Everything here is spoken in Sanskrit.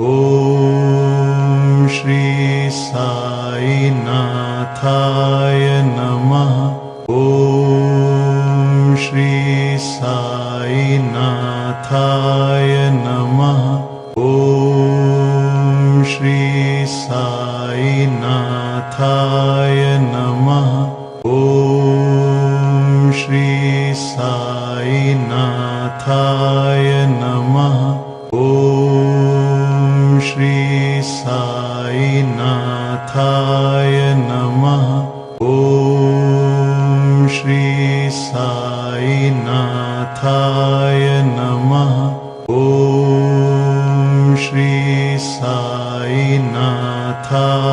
ॐ श्री साई नाथाय नमः। ॐ श्री साई नाथाय नमः। ॐ श्री साई नाथाय नमः। ॐ श्री साई नाथाय नमः। ॐ श्री साई नाथाय नमः। ॐ श्री साई नाथाय नमः। ॐ श्री साई नाथाय